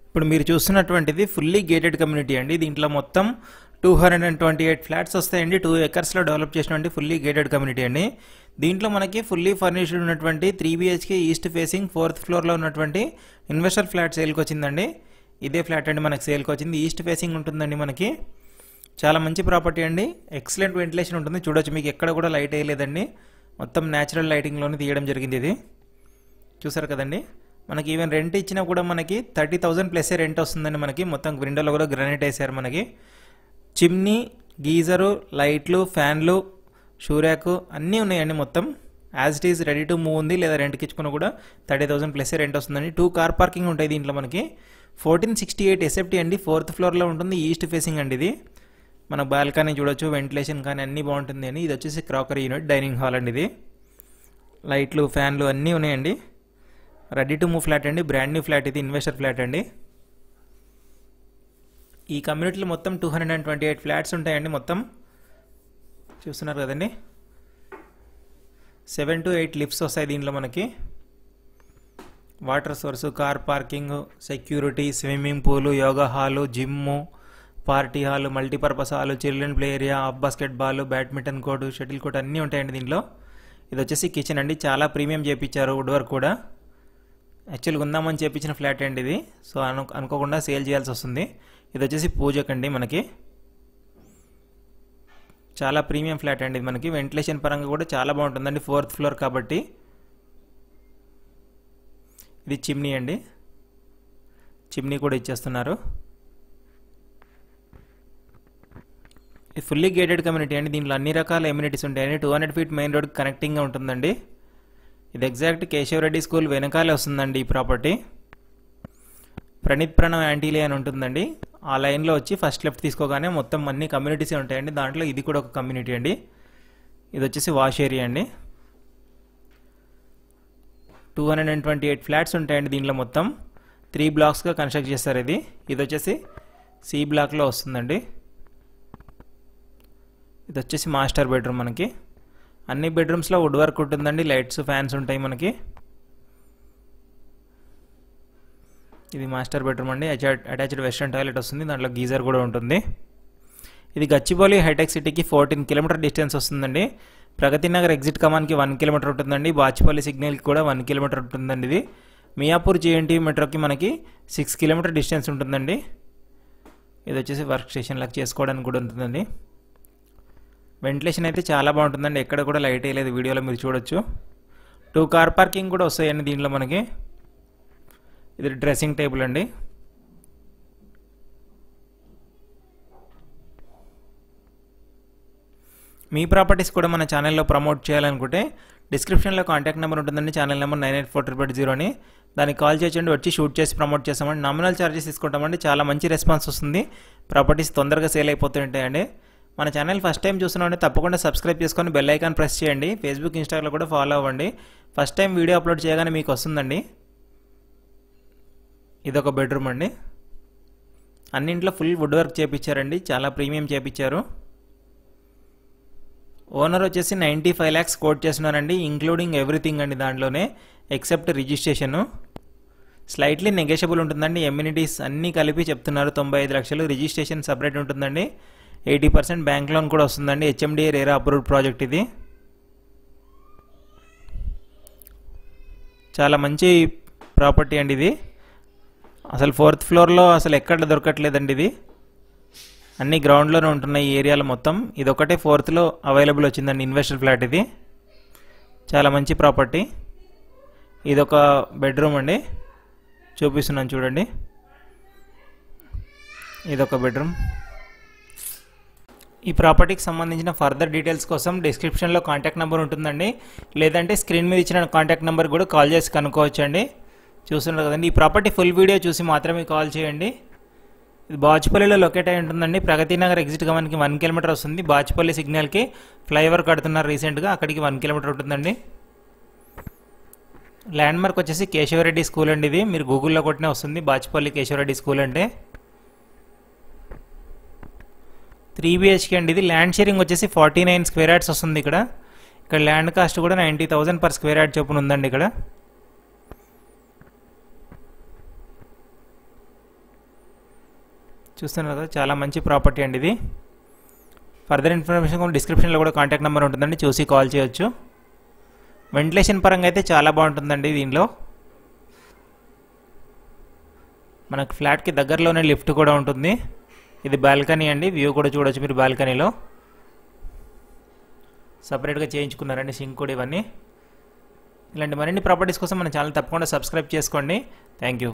ఇప్పుడు మీరు చూస్తున్నటువంటిది fully gated community అండి. దీంట్లో మొత్తం 228 ఫ్లాట్స్ వస్తాయండి. 2 ఎకర్స్లో డెవలప్ చేసినటువంటి ఫుల్లీ గేటెడ్ కమ్యూనిటీ అండి. దీంట్లో మనకి ఫుల్లీ ఫర్నిష్డ్ ఉన్నటువంటి 3 BHK ఈస్ట్ ఫేసింగ్ 4th ఫ్లోర్లో ఉన్నటువంటి ఇన్వెస్టర్ ఫ్లాట్ సేల్కి వచ్చిందండి. ఇదే ఫ్లాట్ అండి మనకి సేల్కి వచ్చింది. ఈస్ట్ ఫేసింగ్ ఉంటుందండి. మనకి చాలా మంచి ప్రాపర్టీ అండి. ఎక్సలెంట్ వెంటిలేషన్ ఉంటుంది. చూడొచ్చు, మీకు ఎక్కడ కూడా లైట్ వేయలేదండి. మొత్తం న్యాచురల్ లైటింగ్లోనే తీయడం జరిగింది. ఇది చూసారు కదండి. మనకి ఈవెన్ రెంట్ ఇచ్చినా కూడా మనకి 30,000 ప్లస్ రెంట్ వస్తుందండి. మనకి మొత్తం విండోలో కూడా గ్రానైట్ వేసారు. మనకి చిమ్నీ, గీజరు, లైట్లు, ఫ్యాన్లు, షూర్యాక్ అన్నీ ఉన్నాయండి. మొత్తం as it is ready to move ఉంది. లేదా రెంట్కి ఇచ్చుకున్నా కూడా 30,000 ప్లస్ రెంట్ వస్తుందండి. 2 కార్ పార్కింగ్ ఉంటాయి దీంట్లో. మనకి 1468 SFT అండి. 4th ఫ్లోర్లో ఉంటుంది. ఈస్ట్ ఫేసింగ్ అండి. ఇది మన బాల్కనీ చూడొచ్చు, వెంటిలేషన్ కానీ అన్నీ బాగుంటుంది అని. ఇది వచ్చేసి క్రాకరీ యూనిట్, డైనింగ్ హాల్ అండి. ఇది లైట్లు, ఫ్యాన్లు అన్నీ ఉన్నాయండి. రెడీ టు మూవ్ ఫ్లాట్ అండి. Brand new flat. ఇది ఇన్వెస్టర్ ఫ్లాట్ అండి. ఈ కమ్యూనిటీలో మొత్తం 228 ఫ్లాట్స్ ఉంటాయండి. మొత్తం చూస్తున్నారు కదండి. 7 to 8 లిఫ్ట్స్ వస్తాయి దీంట్లో. మనకి water source, car parking, security, swimming pool, yoga hall, gym, party hall, multipurpose hall, children play area, basket ball, badminton court, shuttle court అన్నీ ఉంటాయండి దీంట్లో. ఇది వచ్చేసి కిచెన్ అండి. చాలా ప్రీమియం చేయించారు. వుడ్ వర్క్ కూడా యాక్చువల్గా ఉందామని చేయించిన ఫ్లాట్ అండి ఇది. సో అనుకోకుండా సేల్ చేయాల్సి వస్తుంది. ఇది వచ్చేసి పూజకండి. మనకి చాలా ప్రీమియం ఫ్లాట్ అండి. మనకి వెంటిలేషన్ పరంగా కూడా చాలా బాగుంటుందండి. 4th ఫ్లోర్ కాబట్టి. ఇది చిమ్నీ అండి. చిమ్నీ కూడా ఇచ్చేస్తున్నారు. ఇది ఫుల్లీ గేటెడ్ కమ్యూనిటీ అండి. దీంట్లో అన్ని రకాల ఎమ్యూనిటీస్ ఉంటాయండి. 200 feet మెయిన్ రోడ్ కనెక్టింగ్గా ఉంటుందండి. ఇది ఎగ్జాక్ట్ కేశవరెడ్డి స్కూల్ వెనకాలే వస్తుందండి ఈ ప్రాపర్టీ. ప్రణవ్ యాంటీలే అని ఉంటుందండి. ఆ లైన్లో వచ్చి ఫస్ట్ లెఫ్ట్ తీసుకోగానే మొత్తం అన్ని కమ్యూనిటీసే ఉంటాయండి. దాంట్లో ఇది కూడా ఒక కమ్యూనిటీ అండి. ఇది వచ్చేసి వాష్ ఏరియా అండి. 228 ఫ్లాట్స్ ఉంటాయండి దీంట్లో. మొత్తం 3 బ్లాక్స్గా కన్స్ట్రక్ట్ చేస్తారు. ఇది వచ్చేసి C బ్లాక్లో వస్తుందండి. ఇది వచ్చేసి మాస్టర్ బెడ్రూమ్. మనకి అన్ని బెడ్రూమ్స్లో వుడ్ వర్క్ ఉంటుందండి. లైట్స్, ఫ్యాన్స్ ఉంటాయి మనకి. ఇది మాస్టర్ బెడ్రూమ్ అండి. అటాచ్డ్ వెస్ట్రన్ టాయిలెట్ వస్తుంది. దాంట్లో గీజర్ కూడా ఉంటుంది. ఇది గచ్చిబౌలి హైటెక్ సిటీకి 14 కిలోమీటర్ డిస్టెన్స్ వస్తుందండి. ప్రగతి నగర్ ఎగ్జిట్ కమాన్కి 1 కిలోమీటర్ ఉంటుందండి. బాచిపల్లి సిగ్నల్కి కూడా 1 కిలోమీటర్ ఉంటుందండి. ఇది మియాపూర్ JNT మెట్రోకి మనకి 6 కిలోమీటర్ డిస్టెన్స్ ఉంటుందండి. ఇది వచ్చేసి వర్క్ స్టేషన్ లాగా చేసుకోవడానికి కూడా ఉంటుందండి. వెంటిలేషన్ అయితే చాలా బాగుంటుందండి. ఎక్కడ కూడా లైట్ వేయలేదు. వీడియోలో మీరు చూడొచ్చు. 2 కార్ పార్కింగ్ కూడా వస్తాయండి దీంట్లో మనకి. ఇది డ్రెస్సింగ్ టేబుల్ అండి. మీ ప్రాపర్టీస్ కూడా మన ఛానల్లో ప్రమోట్ చేయాలనుకుంటే డిస్క్రిప్షన్లో కాంటాక్ట్ నెంబర్ ఉంటుందండి. ఛానల్ నెంబర్ 984380 అని. దానికి కాల్ చేయండి. వచ్చి షూట్ చేసి ప్రమోట్ చేస్తామండి. నామినల్ ఛార్జెస్ తీసుకుంటామండి. చాలా మంచి రెస్పాన్స్ వస్తుంది. ప్రాపర్టీస్ తొందరగా సేల్ అయిపోతూ ఉంటాయండి. మన ఛానల్ ఫస్ట్ టైం చూస్తున్నామంటే తప్పకుండా సబ్స్క్రైబ్ చేసుకొని బెల్ ఐకాన్ ప్రెస్ చేయండి. ఫేస్బుక్, ఇన్స్టాగ్రామ్లో కూడా ఫాలో అవ్వండి. ఫస్ట్ టైం వీడియో అప్లోడ్ చేయగానే మీకు వస్తుందండి. ఇదొక బెడ్రూమ్ అండి. అన్నింట్లో ఫుల్ వుడ్ వర్క్ చేయించారండి. చాలా ప్రీమియం చేయించారు. ఓనర్ వచ్చేసి 95 lakhs కోట్ చేస్తున్నారండి. ఇంక్లూడింగ్ ఎవ్రీథింగ్ అండి దాంట్లోనే, ఎక్సెప్ట్ రిజిస్ట్రేషను. స్లైట్లీ నెగోషియబుల్ ఉంటుందండి. ఎమ్యూనిటీస్ అన్నీ కలిపి చెప్తున్నారు 95 లక్షలు. రిజిస్ట్రేషన్ సపరేట్ ఉంటుందండి. 80% బ్యాంక్ లోన్ కూడా వస్తుందండి. HMDA RERA approved project. ఇది చాలా మంచి ప్రాపర్టీ అండి. ఇది అసలు 4th ఫ్లోర్లో అసలు ఎక్కడ దొరకట్లేదండి. ఇది అన్ని గ్రౌండ్లోనే ఉంటున్నాయి ఈ ఏరియాలో మొత్తం. ఇది ఒకటే 4thలో అవైలబుల్ వచ్చిందండి ఇన్వెస్టర్ ఫ్లాట్. ఇది చాలా మంచి ప్రాపర్టీ. ఇదొక బెడ్రూమ్ అండి. చూపిస్తున్నాను చూడండి. ఇదొక బెడ్రూమ్. ఈ ప్రాపర్టీకి సంబంధించిన ఫర్దర్ డీటెయిల్స్ కోసం డిస్క్రిప్షన్లో కాంటాక్ట్ నెంబర్ ఉంటుందండి. లేదంటే స్క్రీన్ మీద ఇచ్చిన కాంటాక్ట్ నెంబర్ కూడా కాల్ చేసి కనుక్కోవచ్చండి. చూస్తున్నారు కదండి. ఈ ప్రాపర్టీ ఫుల్ వీడియో చూసి మాత్రమే కాల్ చేయండి. ఇది బాచిపల్లిలో లొకేట్ అయి ఉంటుందండి. ప్రగతి నగర్ ఎగ్జిట్ కమాన్కి 1 కిలోమీటర్ వస్తుంది. బాచిపల్లి సిగ్నల్కి ఫ్లైఓవర్ కడుతున్నారు రీసెంట్గా, అక్కడికి 1 కిలోమీటర్ ఉంటుందండి. ల్యాండ్ మార్క్ వచ్చేసి కేశవరెడ్డి స్కూల్ అండి. ఇది మీరు గూగుల్లో కొట్టినా వస్తుంది. బాచిపల్లి కేశవరెడ్డి స్కూల్ అంటే 3 BHK అండి. ఇది ల్యాండ్ షేరింగ్ వచ్చేసి 49 స్క్వేర్ యార్డ్స్ వస్తుంది. ఇక్కడ ల్యాండ్ కాస్ట్ కూడా 90,000 per స్క్వేర్ యార్డ్ చొప్పున ఉందండి. ఇక్కడ చూస్తున్నారు కదా, చాలా మంచి ప్రాపర్టీ అండి ఇది. ఫర్దర్ ఇన్ఫర్మేషన్ కూడా డిస్క్రిప్షన్లో కూడా కాంటాక్ట్ నెంబర్ ఉంటుందండి, చూసి కాల్ చేయొచ్చు. వెంటిలేషన్ పరంగా అయితే చాలా బాగుంటుందండి. దీనిలో మనకు ఫ్లాట్కి దగ్గరలోనే లిఫ్ట్ కూడా ఉంటుంది. ఇది బాల్కనీ అండి, వ్యూ కూడా చూడొచ్చు మీరు బాల్కనీలో. సపరేట్గా చేయించుకున్నారండి సింక్ కూడా. ఇవన్నీ ఇలాంటి మరిన్ని ప్రాపర్టీస్ కోసం మన ఛానల్ తప్పకుండా సబ్స్క్రైబ్ చేసుకోండి. Thank you.